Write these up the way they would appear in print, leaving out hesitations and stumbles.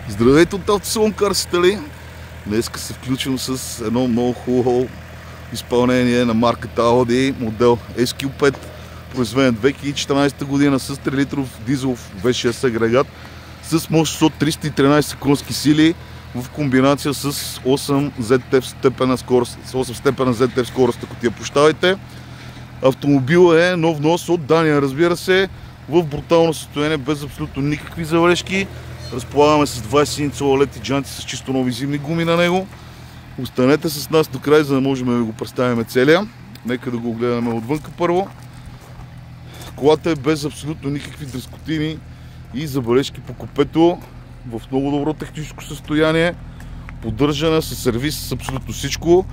Здравейте от Автосалон Карситали! Днеска се включвам с едно много хубаво изпълнение на марката Audi, модел SQ5, произведен 2014 година с 3 литров дизелов V6 агрегат с мощност от 313 конски сили в комбинация с 8 степена скорост, ако ти я прощавайте. Автомобилът е нов внос от Дания, разбира се, в брутално състояние, без абсолютно никакви завалежки. Разполагаме с 20-инчови LED джанти с чисто нови зимни гуми на него. Останете с нас до край, за да можем да ви го представим целия. Нека да го гледаме отвънка първо. Колата е без абсолютно никакви дръскотини и забележки по купето, в много добро техническо състояние, поддържана с сервис с абсолютно всичко,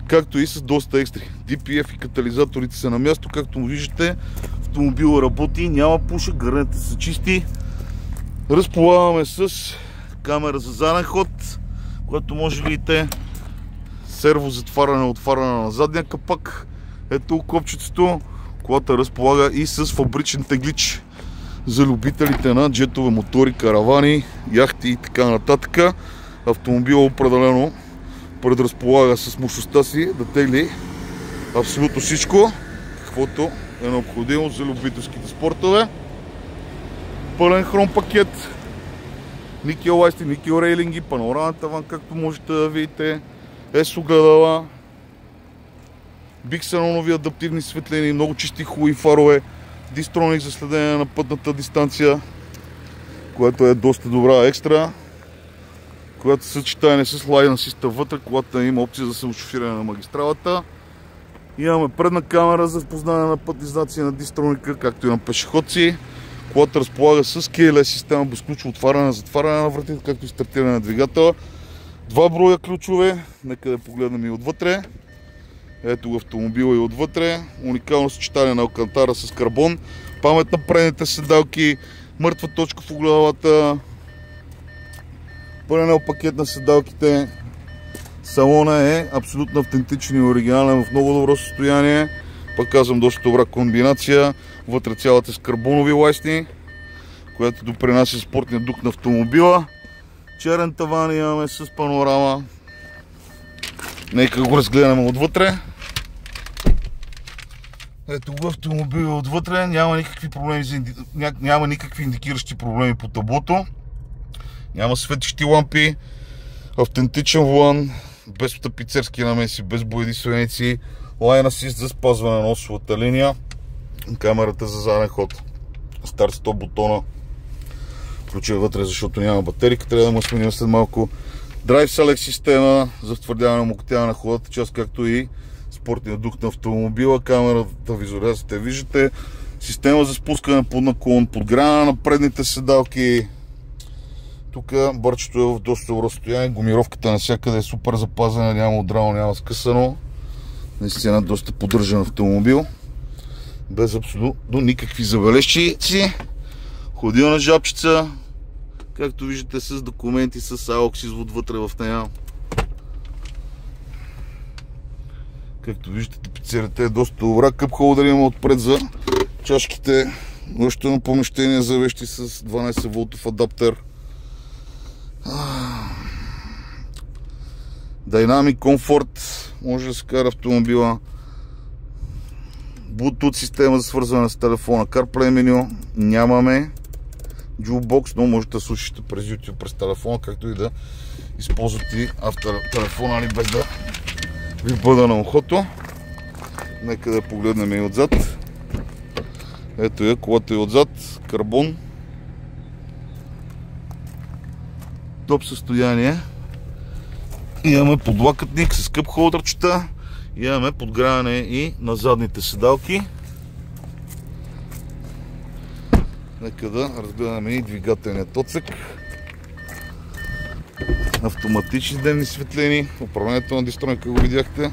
както и с доста екстри. DPF и катализаторите са на място, както му виждате. Автомобилът работи, няма пушек, гърнете са чисти. Разполагаме с камера за заден ход, която може да видите, серво затваряне, отваряне на задния капак. Ето копчетото. Колата разполага и с фабричен теглич за любителите на джетове, мотори, каравани, яхти и така нататък. Автомобилът определено предразполага с мощността си да тегли абсолютно всичко, каквото е необходимо за любителските спортове. Пълен хром пакет, никел лайсти, никел рейлинги, панорамен таван, както можете да видите, огледала, биксенонови адаптивни светлини, много чисти хубави фарове, дистроник за следене на пътната дистанция, което е доста добра екстра, която съчетание с лайн асиста вътре, когато има опция за самошофиране на магистралата. Имаме предна камера за разпознаване на пътни знаци на дистроника, както и на пешеходци. Колата разполага с keyless система, безключово отваряне, затваряне на вратите, както и стартиране на двигателя. Два броя ключове, нека да погледнем и отвътре. Ето автомобила и отвътре. Уникално съчетание на алкантара с карбон. Памет на предните седалки, мъртва точка в огледалата, пълен пакет на седалките. Салона е абсолютно автентичен и оригинален, в много добро състояние. Пак казвам, доста добра комбинация. Вътре цялата с карбонови лайсни, която допринася спортния дух на автомобила. Черен таван имаме с панорама. Нека го разгледаме отвътре. Ето го автомобила отвътре. Няма никакви проблеми, няма никакви индикиращи проблеми по таблото. Няма светещи лампи. Автентичен волан, без тапицерски намеси, без боядисвеници. Лайн асист за спазване на осовата линия. Камерата за заден ход. Старт 100 бутона. Ключа вътре, защото няма батерика. Трябва да му сменим след малко. Drive Select система за втвърдяване на мокотяване на ходата част, както и спортния дух на автомобила. Камерата, визуализацията виждате. Система за спускане под наклон, подгряна на предните седалки. Тук бърчето е в доста добро състояние. Гумировката навсякъде е супер запазена, няма удрано, няма скъсано. Наистина доста поддържан автомобил. Без абсолютно никакви забележки. Ходилна жабчица, както виждате, с документи, с AUX извод вътре в нея. Както виждате, тапицерата е доста добра. Къп холдер има отпред за чашките. Още едно помещение за вещи с 12 волтов адаптер. Dynamic Comfort, може да се кара автомобила. Bluetooth система за свързване с телефона. CarPlay меню нямаме. Jukebox, но можете да слушате през YouTube, през телефона, както и да използвате телефона, без да ви бъда на ухото. Нека да погледнем и отзад. Ето е, колата е отзад, карбон. Топ състояние. Имаме подлакътник с къп холдърчета. Имаме подгряване и на задните седалки. Нека да разгледаме и двигателният отсек. Автоматични дневни светлини. Управлението на дистроника го видяхте.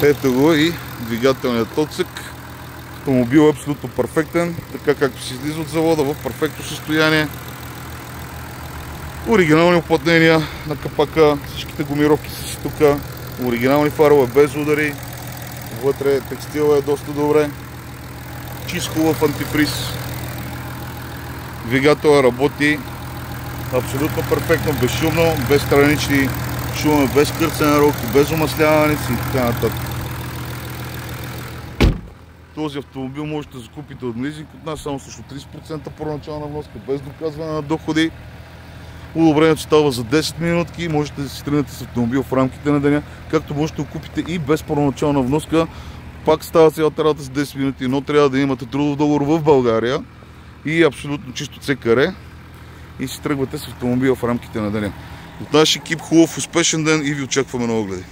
Ето го и двигателният отсек. Автомобил е абсолютно перфектен, така както се излиза от завода, в перфектно състояние. Оригинални уплътнения на капака, всичките гумировки са си тук, оригинални фарове без удари, вътре текстила е доста добре. чист хубав антифриз. Двигателът работи абсолютно перфектно, безшумно, без странични шуми, без кърцане рок, без омасляваници и така нататък. Този автомобил можете да закупите от лизинг от нас само срещу 30% първоначална вноска, без доказване на доходи. Одобрението става за 10 минутки, можете да си тръгнете с автомобил в рамките на деня, както можете да купите и без първоначална вноска. Пак става цялата работа с 10 минути, но трябва да имате трудов договор в България и абсолютно чисто ЦКР и си тръгвате с автомобила в рамките на деня. От нашия екип хубав, успешен ден и ви очакваме на огледи.